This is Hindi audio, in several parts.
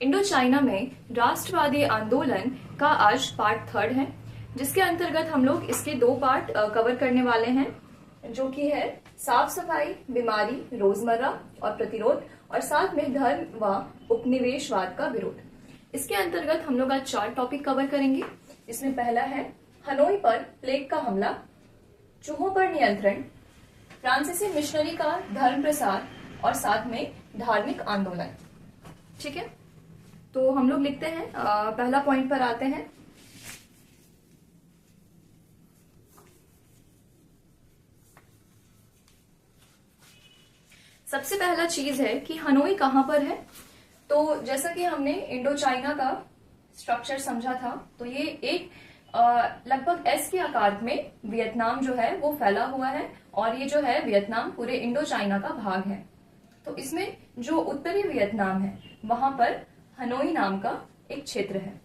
इंडो चाइना में राष्ट्रवादी आंदोलन का आज पार्ट थर्ड है, जिसके अंतर्गत हम लोग इसके दो पार्ट कवर करने वाले हैं, जो कि है साफ सफाई, बीमारी, रोजमर्रा और प्रतिरोध, और साथ में धर्म व उपनिवेशवाद का विरोध। इसके अंतर्गत हम लोग आज 4 टॉपिक कवर करेंगे। इसमें पहला है हनोई पर प्लेग का हमला, चूहों पर नियंत्रण, फ्रांसीसी मिशनरी का धर्म प्रसार और साथ में धार्मिक आंदोलन। ठीक है, तो हम लोग लिखते हैं, पहला पॉइंट पर आते हैं। सबसे पहला चीज है कि हनोई कहां पर है। तो जैसा कि हमने इंडो चाइना का स्ट्रक्चर समझा था, तो ये एक लगभग एस के आकार में वियतनाम जो है वो फैला हुआ है, और ये जो है वियतनाम पूरे इंडो चाइना का भाग है। तो इसमें जो उत्तरी वियतनाम है वहां पर हनोई नाम का एक क्षेत्र है।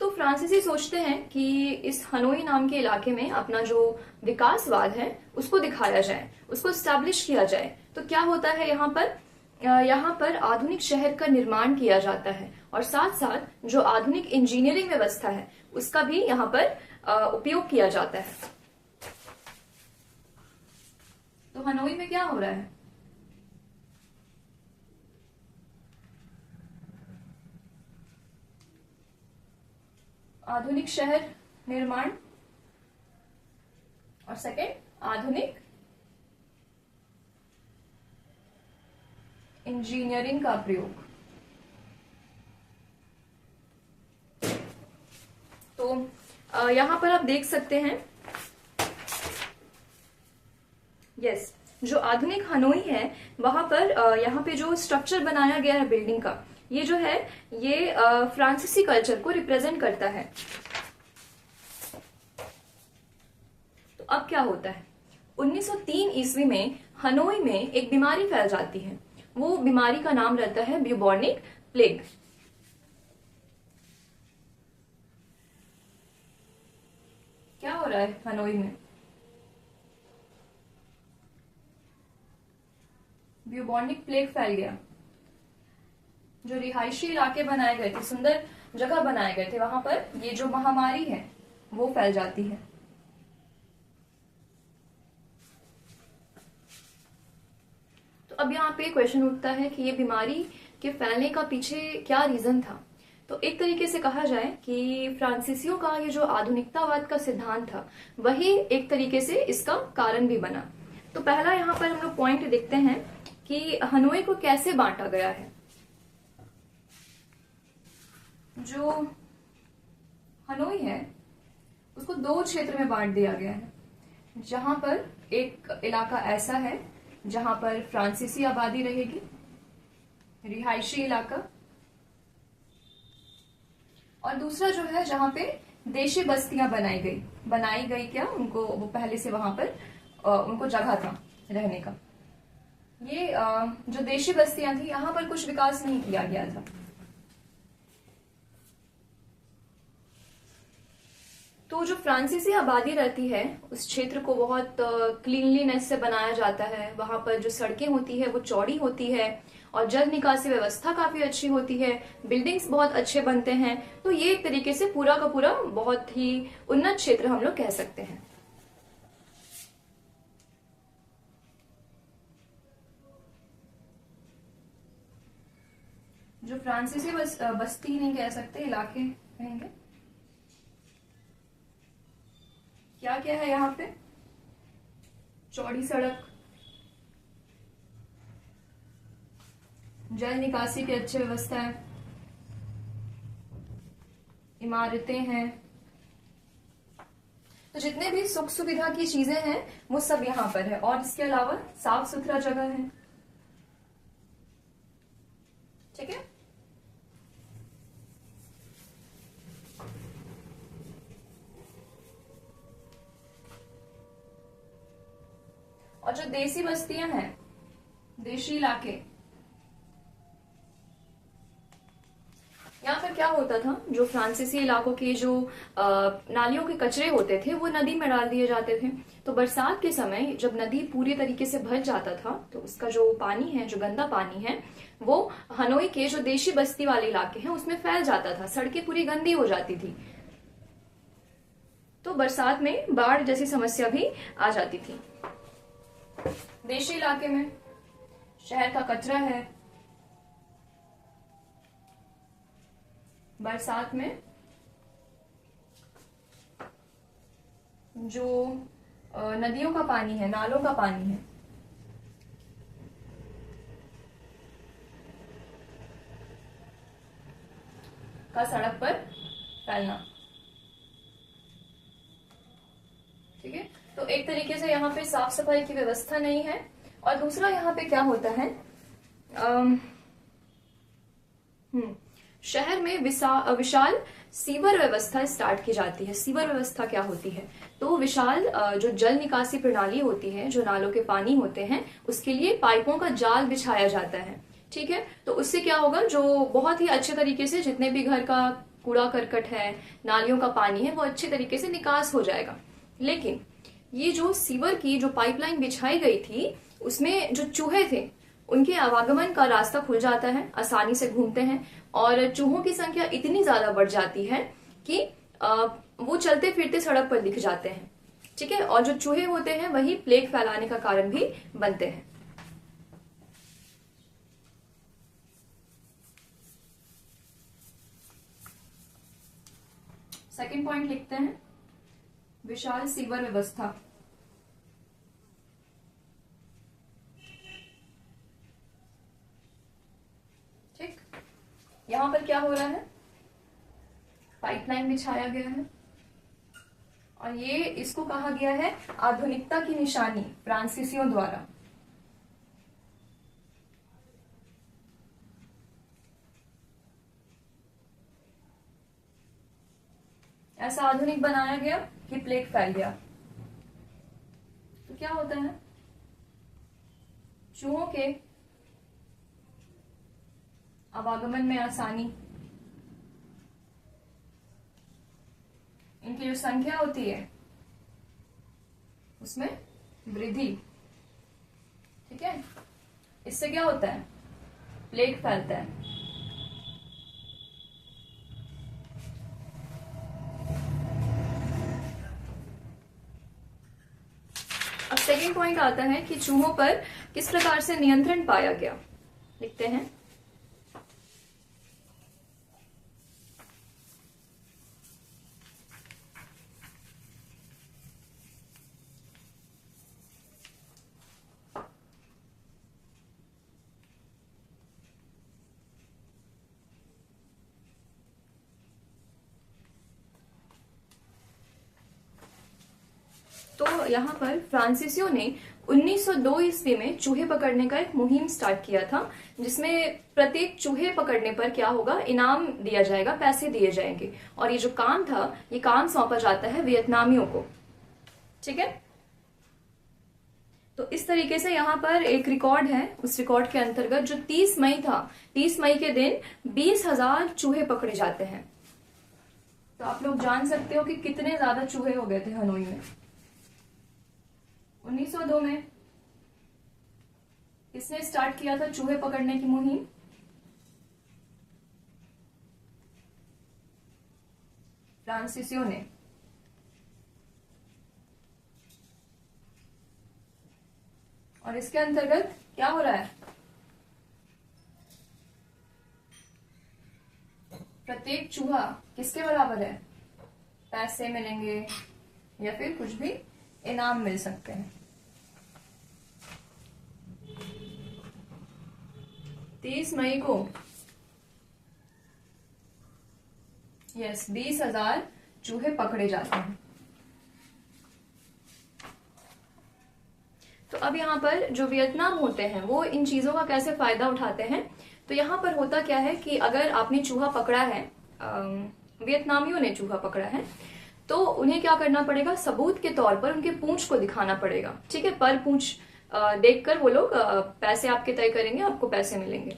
तो फ्रांसीसी सोचते हैं कि इस हनोई नाम के इलाके में अपना जो विकासवाद है उसको दिखाया जाए, उसको स्टैब्लिश किया जाए। तो क्या होता है, यहाँ पर आधुनिक शहर का निर्माण किया जाता है, और साथ साथ जो आधुनिक इंजीनियरिंग व्यवस्था है उसका भी यहाँ पर उपयोग किया जाता है। तो हनोई में क्या हो रहा है, आधुनिक शहर निर्माण और सेकंड आधुनिक इंजीनियरिंग का प्रयोग। तो यहां पर आप देख सकते हैं, यस, जो आधुनिक हनोई है वहां पर यहाँ पे जो स्ट्रक्चर बनाया गया है बिल्डिंग का, ये जो है ये फ्रांसीसी कल्चर को रिप्रेजेंट करता है। तो अब क्या होता है, 1903 ईस्वी में हनोई में एक बीमारी फैल जाती है। वो बीमारी का नाम रहता है ब्यूबोनिक प्लेग। क्या हो रहा है हनोई में, ब्यूबोनिक प्लेग फैल गया। जो रिहायशी इलाके बनाए गए थे, सुंदर जगह बनाए गए थे, वहां पर ये जो महामारी है वो फैल जाती है। तो अब यहाँ पे क्वेश्चन उठता है कि ये बीमारी के फैलने का पीछे क्या रीजन था। तो एक तरीके से कहा जाए कि फ्रांसीसियों का ये जो आधुनिकतावाद का सिद्धांत था वही एक तरीके से इसका कारण भी बना। तो पहला यहाँ पर हम लोग पॉइंट देखते हैं कि हनोई को कैसे बांटा गया है। जो हनोई है उसको 2 क्षेत्र में बांट दिया गया है, जहां पर एक इलाका ऐसा है जहां पर फ्रांसीसी आबादी रहेगी, रिहायशी इलाका, और दूसरा जो है जहां पे देशी बस्तियां बनाई गई क्या, उनको वो पहले से वहां पर उनको जगह था रहने का। ये जो देशी बस्तियां थी यहां पर कुछ विकास नहीं किया गया था। तो जो फ्रांसीसी आबादी रहती है उस क्षेत्र को बहुत क्लीनलीनेस से बनाया जाता है। वहां पर जो सड़कें होती है वो चौड़ी होती है, और जल निकासी व्यवस्था काफी अच्छी होती है, बिल्डिंग्स बहुत अच्छे बनते हैं। तो ये एक तरीके से पूरा का पूरा बहुत ही उन्नत क्षेत्र हम लोग कह सकते हैं। जो फ्रांसीसी बस्ती नहीं कह सकते, इलाके कहेंगे। क्या क्या है यहाँ पे, चौड़ी सड़क, जल निकासी की अच्छी व्यवस्था है, इमारतें हैं। तो जितने भी सुख सुविधा की चीजें हैं वो सब यहाँ पर है, और इसके अलावा साफ सुथरा जगह है। ठीक है, और जो देसी बस्तियां हैं, देशी इलाके, यहाँ पर क्या होता था, जो फ्रांसीसी इलाकों के जो नालियों के कचरे होते थे वो नदी में डाल दिए जाते थे। तो बरसात के समय जब नदी पूरी तरीके से भर जाता था तो उसका जो पानी है, जो गंदा पानी है, वो हनोई के जो देशी बस्ती वाले इलाके हैं उसमें फैल जाता था, सड़कें पूरी गंदी हो जाती थी। तो बरसात में बाढ़ जैसी समस्या भी आ जाती थी। देशी इलाके में शहर का कचरा है, बरसात में जो नदियों का पानी है, नालों का पानी है, का सड़क पर फैलना। ठीक है, तो एक तरीके से यहाँ पे साफ सफाई की व्यवस्था नहीं है। और दूसरा यहाँ पे क्या होता है, शहर में विशाल सीवर व्यवस्था स्टार्ट की जाती है। सीवर व्यवस्था क्या होती है, तो विशाल जो जल निकासी प्रणाली होती है, जो नालों के पानी होते हैं, उसके लिए पाइपों का जाल बिछाया जाता है। ठीक है, तो उससे क्या होगा, जो बहुत ही अच्छे तरीके से जितने भी घर का कूड़ा करकट है, नालियों का पानी है, वो अच्छे तरीके से निकास हो जाएगा। लेकिन ये जो सीवर की जो पाइपलाइन बिछाई गई थी, उसमें जो चूहे थे उनके आवागमन का रास्ता खुल जाता है, आसानी से घूमते हैं, और चूहों की संख्या इतनी ज्यादा बढ़ जाती है कि वो चलते फिरते सड़क पर दिख जाते हैं। ठीक है, और जो चूहे होते हैं वही प्लेग फैलाने का कारण भी बनते हैं। सेकंड पॉइंट लिखते हैं, विशाल सीवर व्यवस्था। ठीक, यहां पर क्या हो रहा है, पाइपलाइन बिछाया गया है, और ये इसको कहा गया है आधुनिकता की निशानी फ्रांसीसियों द्वारा। ऐसा आधुनिक बनाया गया कि प्लेग फैल गया। तो क्या होता है, चूहों के आवागमन में आसानी, इनकी जो संख्या होती है उसमें वृद्धि। ठीक है, इससे क्या होता है, प्लेग फैलता है। अब सेकेंड पॉइंट आता है कि चूहों पर किस प्रकार से नियंत्रण पाया गया। लिखते हैं, तो यहाँ पर फ्रांसीसियों ने 1902 ईस्वी में चूहे पकड़ने का एक मुहिम स्टार्ट किया था, जिसमें प्रत्येक चूहे पकड़ने पर क्या होगा, इनाम दिया जाएगा, पैसे दिए जाएंगे। और ये जो काम था, ये काम सौंपा जाता है वियतनामियों को। ठीक है, तो इस तरीके से यहाँ पर एक रिकॉर्ड है, उस रिकॉर्ड के अंतर्गत जो 30 मई था, 30 मई के दिन 20,000 चूहे पकड़े जाते हैं। तो आप लोग जान सकते हो कि कितने ज्यादा चूहे हो गए थे हनोई में। 1902 में किसने स्टार्ट किया था चूहे पकड़ने की मुहिम, फ्रांसीसियों ने। और इसके अंतर्गत क्या हो रहा है, प्रत्येक चूहा किसके बराबर है, पैसे मिलेंगे या फिर कुछ भी इनाम मिल सकते हैं। 30 मई को 20,000 चूहे पकड़े जाते हैं। तो अब यहाँ पर जो वियतनाम होते हैं वो इन चीजों का कैसे फायदा उठाते हैं। तो यहाँ पर होता क्या है कि अगर आपने चूहा पकड़ा है, वियतनामियों ने चूहा पकड़ा है, तो उन्हें क्या करना पड़ेगा, सबूत के तौर पर उनके पूंछ को दिखाना पड़ेगा। ठीक है, पर पूंछ देखकर वो लोग पैसे आपके तय करेंगे, आपको पैसे मिलेंगे।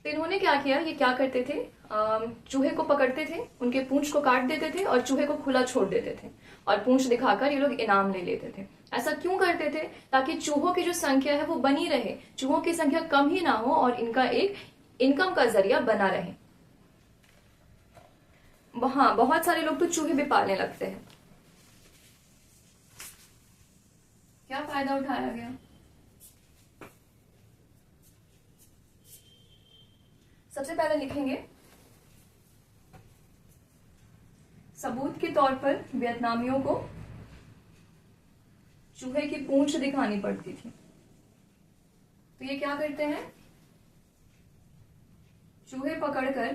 तो इन्होंने क्या किया, ये क्या करते थे, चूहे को पकड़ते थे, उनके पूंछ को काट देते थे और चूहे को खुला छोड़ देते थे और पूंछ दिखाकर ये लोग इनाम ले लेते थे। ऐसा क्यों करते थे? ताकि चूहों की जो संख्या है वो बनी रहे, चूहों की संख्या कम ही ना हो और इनका एक इनकम का जरिया बना रहे। हाँ, बहुत सारे लोग तो चूहे भी पालने लगते हैं। क्या फायदा उठाया गया? सबसे पहले लिखेंगे, सबूत के तौर पर वियतनामियों को चूहे की पूंछ दिखानी पड़ती थी। तो ये क्या करते हैं, चूहे पकड़कर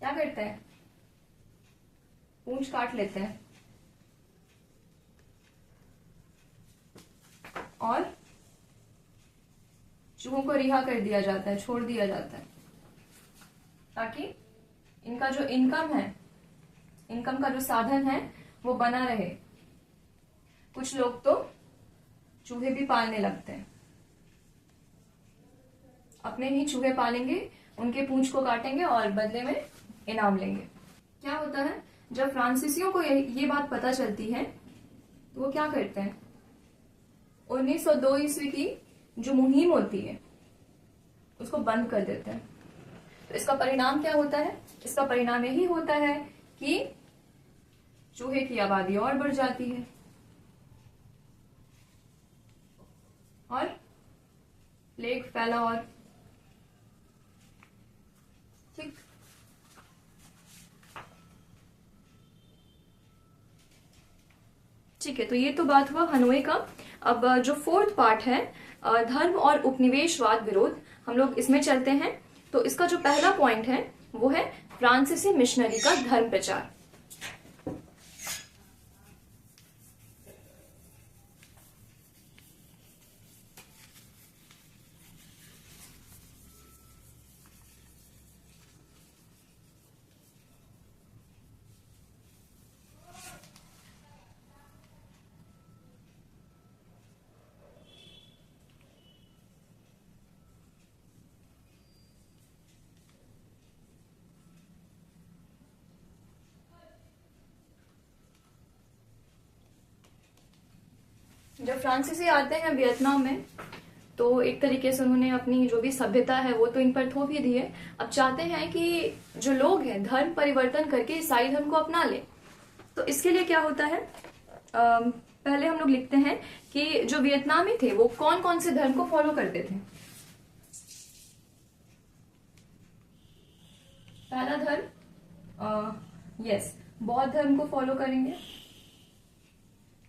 क्या करते हैं, पूंछ काट लेते हैं और चूहों को रिहा कर दिया जाता है, छोड़ दिया जाता है, ताकि इनका जो इनकम है, इनकम का जो साधन है वो बना रहे। कुछ लोग तो चूहे भी पालने लगते हैं, अपने ही चूहे पालेंगे, उनके पूंछ को काटेंगे और बदले में इनाम लेंगे। क्या होता है, जब फ्रांसीसियों को ये बात पता चलती है तो वो क्या करते हैं, 1902 ईस्वी की जो मुहिम होती है उसको बंद कर देते हैं। तो इसका परिणाम क्या होता है? इसका परिणाम यही होता है कि चूहे की आबादी और बढ़ जाती है और प्लेग फैला और ठीक। ठीक है, तो ये तो बात हुआ हनोई का। अब जो फोर्थ पार्ट है, धर्म और उपनिवेशवाद विरोध, हम लोग इसमें चलते हैं। तो इसका जो पहला पॉइंट है वो है फ्रांसीसी मिशनरी का धर्म प्रचार। जब फ्रांसीसी आते हैं वियतनाम में तो एक तरीके से उन्होंने अपनी जो भी सभ्यता है वो तो इन पर थोप ही दी है। अब चाहते हैं कि जो लोग हैं धर्म परिवर्तन करके ईसाई धर्म को अपना ले। तो इसके लिए क्या होता है, पहले हम लोग लिखते हैं कि जो वियतनामी थे वो कौन कौन से धर्म को फॉलो करते थे। पहला धर्म, यस, बौद्ध धर्म को फॉलो करेंगे।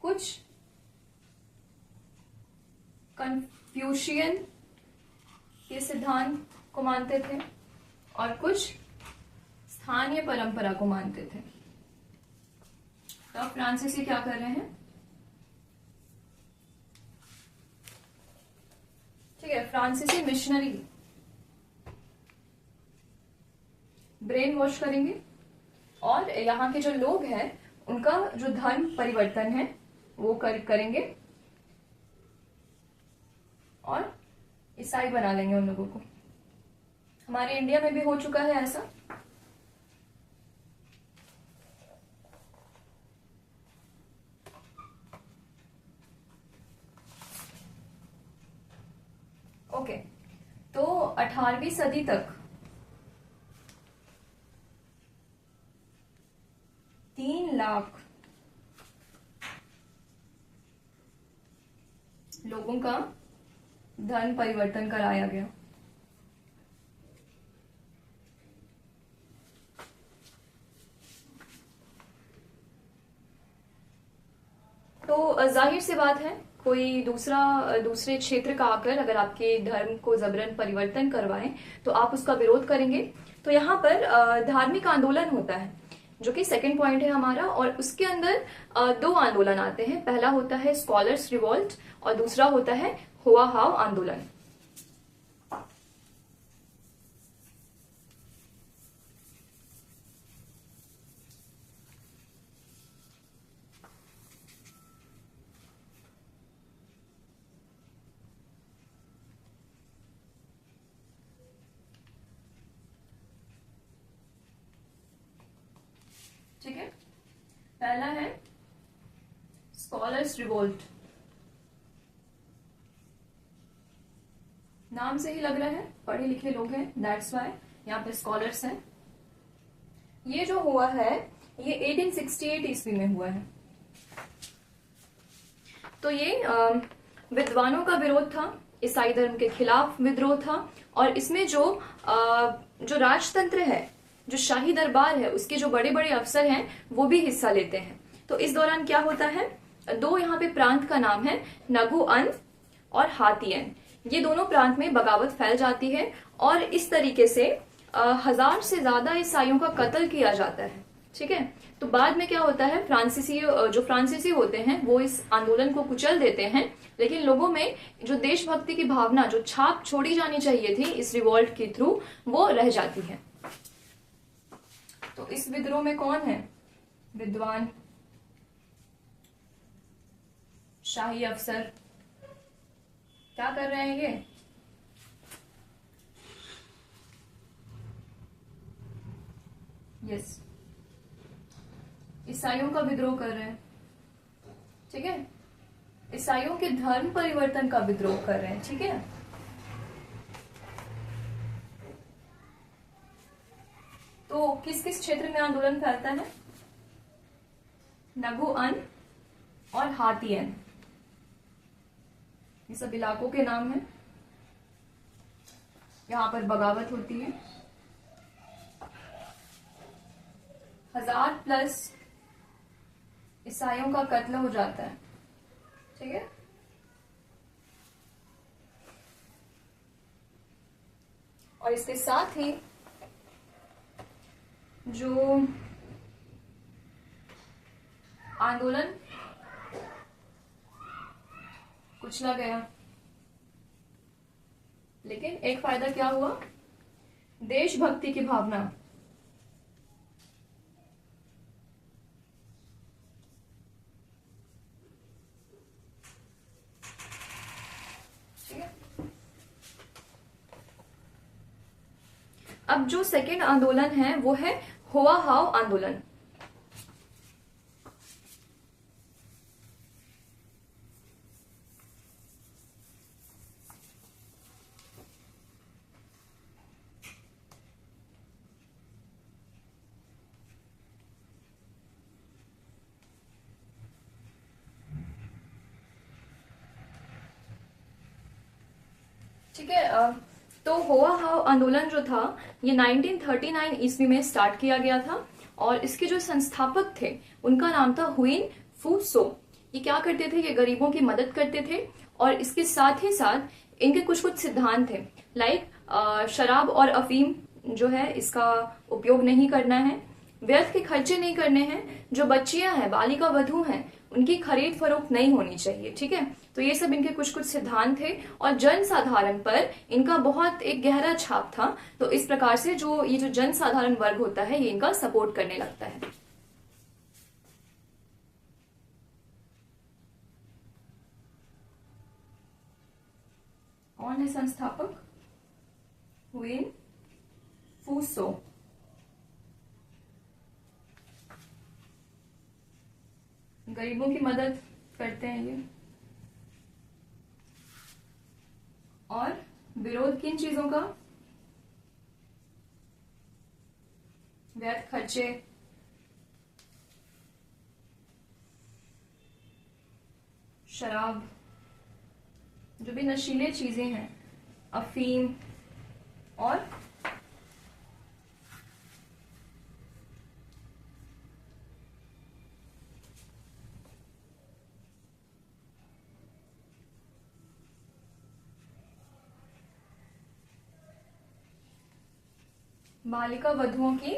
कुछ कन्फ्यूशियन के सिद्धांत को मानते थे और कुछ स्थानीय परंपरा को मानते थे। तो अब फ्रांसीसी क्या कर रहे हैं, ठीक है, फ्रांसीसी मिशनरी ब्रेन वॉश करेंगे और यहाँ के जो लोग हैं उनका जो धर्म परिवर्तन है वो करेंगे और ईसाई बना लेंगे उन लोगों को। हमारे इंडिया में भी हो चुका है ऐसा। ओके, तो 18वीं सदी तक 3 लाख लोगों का धर्म परिवर्तन कराया गया। तो जाहिर सी बात है, कोई दूसरे क्षेत्र का आकर अगर आपके धर्म को जबरन परिवर्तन करवाएं तो आप उसका विरोध करेंगे। तो यहाँ पर धार्मिक आंदोलन होता है जो कि सेकंड पॉइंट है हमारा, और उसके अंदर 2 आंदोलन आते हैं। पहला होता है स्कॉलर्स रिवॉल्ट और दूसरा होता है हुआ हाव आंदोलन। पहला है स्कॉलर्स रिवोल्ट, नाम से ही लग रहा है पढ़े लिखे लोग हैं, दैट्स वाई यहाँ पे स्कॉलर्स हैं। ये जो हुआ है ये 1868 ईस्वी में हुआ है। तो ये विद्वानों का विरोध था, ईसाई धर्म के खिलाफ विद्रोह था, और इसमें जो राजतंत्र है, जो शाही दरबार है, उसके जो बड़े बड़े अफसर हैं वो भी हिस्सा लेते हैं। तो इस दौरान क्या होता है, दो यहाँ पे प्रांत का नाम है, नगुअन और हातियन। ये दोनों प्रांत में बगावत फैल जाती है और इस तरीके से 1000 से ज्यादा ईसाइयों का कत्ल किया जाता है। ठीक है, तो बाद में क्या होता है, फ्रांसीसी होते हैं वो इस आंदोलन को कुचल देते हैं, लेकिन लोगों में जो देशभक्ति की भावना, जो छाप छोड़ी जानी चाहिए थी इस रिवॉल्ट के थ्रू, वो रह जाती है। तो इस विद्रोह में कौन है, विद्वान, शाही अफसर, क्या कर रहे हैं ये, यस, ईसाइयों का विद्रोह कर रहे हैं। ठीक है, ईसाइयों के धर्म परिवर्तन का विद्रोह कर रहे हैं। ठीक है, तो किस किस क्षेत्र में आंदोलन फैलता है, नगुअन और हातियन, ये सब इलाकों के नाम हैं। यहां पर बगावत होती है, 1000+ ईसाइयों का कत्ल हो जाता है। ठीक है, और इसके साथ ही जो आंदोलन कुचला गया, लेकिन एक फायदा क्या हुआ, देशभक्ति की भावना, ठीक है। अब जो सेकेंड आंदोलन है वो है होआ हाउ आंदोलन। ठीक है, तो होआ हाउ आंदोलन जो था ये 1939 ईस्वी में स्टार्ट किया गया था, और इसके जो संस्थापक थे उनका नाम था हुइन फू सो। ये क्या करते थे, ये गरीबों की मदद करते थे, और इसके साथ ही साथ इनके कुछ कुछ सिद्धांत थे, लाइक शराब और अफीम जो है इसका उपयोग नहीं करना है, व्यर्थ के खर्चे नहीं करने हैं, जो बच्चियां हैं, बालिका वधू हैं, उनकी खरीद फरोख्त नहीं होनी चाहिए। ठीक है, तो ये सब इनके कुछ कुछ सिद्धांत थे, और जन साधारण पर इनका बहुत एक गहरा छाप था। तो इस प्रकार से ये जो जन साधारण वर्ग होता है ये इनका सपोर्ट करने लगता है। कौन है संस्थापक, हुइन फू सो। गरीबों की मदद करते हैं ये, और विरोध किन चीजों का, व्यर्थ खर्चे, शराब, जो भी नशीले चीजें हैं, अफीम, और बालिका वधुओं की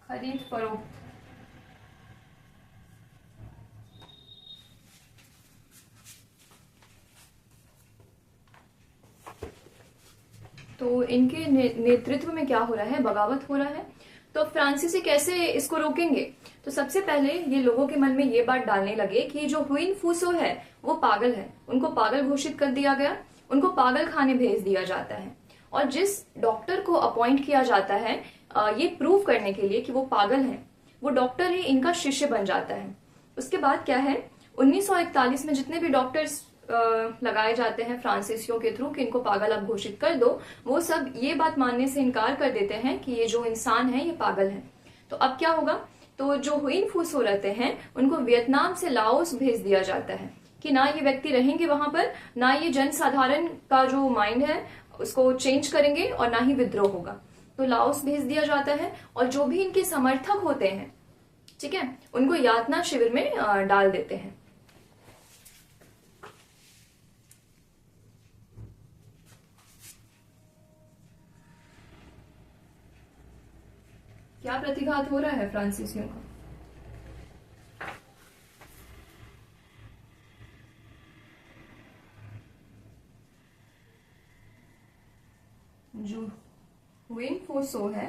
खरीद फरोख्त। तो इनके नेतृत्व में क्या हो रहा है, बगावत हो रहा है। तो फ्रांसीसी कैसे इसको रोकेंगे, तो सबसे पहले ये लोगों के मन में ये बात डालने लगे कि जो हुइन फूसो है वो पागल है, उनको पागल घोषित कर दिया गया, उनको पागल खाने भेज दिया जाता है, और जिस डॉक्टर को अपॉइंट किया जाता है ये प्रूव करने के लिए कि वो पागल है, वो डॉक्टर ही इनका शिष्य बन जाता है। उसके बाद क्या है, 1941 में जितने भी डॉक्टर्स लगाए जाते हैं फ्रांसीसियों के थ्रू कि इनको पागल अब घोषित कर दो, वो सब ये बात मानने से इनकार कर देते हैं कि ये जो इंसान है ये पागल है। तो अब क्या होगा, तो जो हुइन फूसो रहते हैं उनको वियतनाम से लाओस भेज दिया जाता है कि ना ये व्यक्ति रहेंगे वहां पर, ना ये जनसाधारण का जो माइंड है उसको चेंज करेंगे और ना ही विद्रोह होगा। तो लाओस भेज दिया जाता है और जो भी इनके समर्थक होते हैं, ठीक है, उनको यातना शिविर में डाल देते हैं। क्या प्रतिघात हो रहा है फ्रांसीसियों का? जो हुइन फूसो है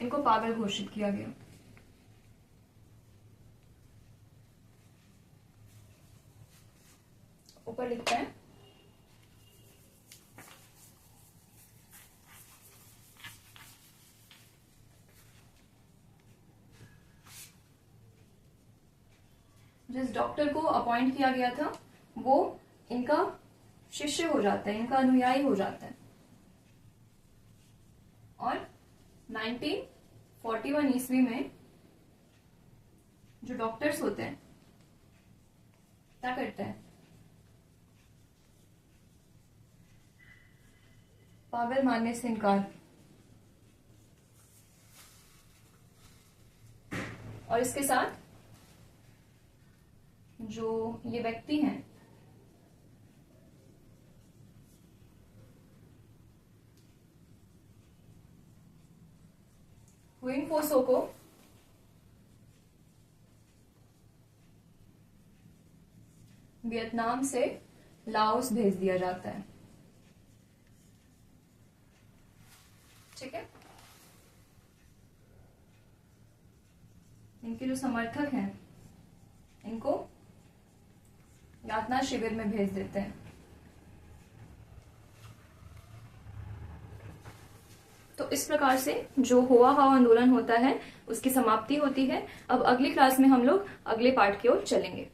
इनको पागल घोषित किया गया। ऊपर लिखते हैं जिस डॉक्टर को अपॉइंट किया गया था वो इनका शिष्य हो जाता है, इनका अनुयायी हो जाता है। और 1941 ईस्वी में जो डॉक्टर्स होते हैं क्या करते हैं, पागल मानने से इनकार। और इसके साथ जो ये व्यक्ति हैं हुइन फूसो को वियतनाम से लाओस भेज दिया जाता है। ठीक है, इनके जो समर्थक हैं इनको यातना शिविर में भेज देते हैं। तो इस प्रकार से जो हुआ हाव आंदोलन होता है उसकी समाप्ति होती है। अब अगली क्लास में हम लोग अगले पार्ट की ओर चलेंगे।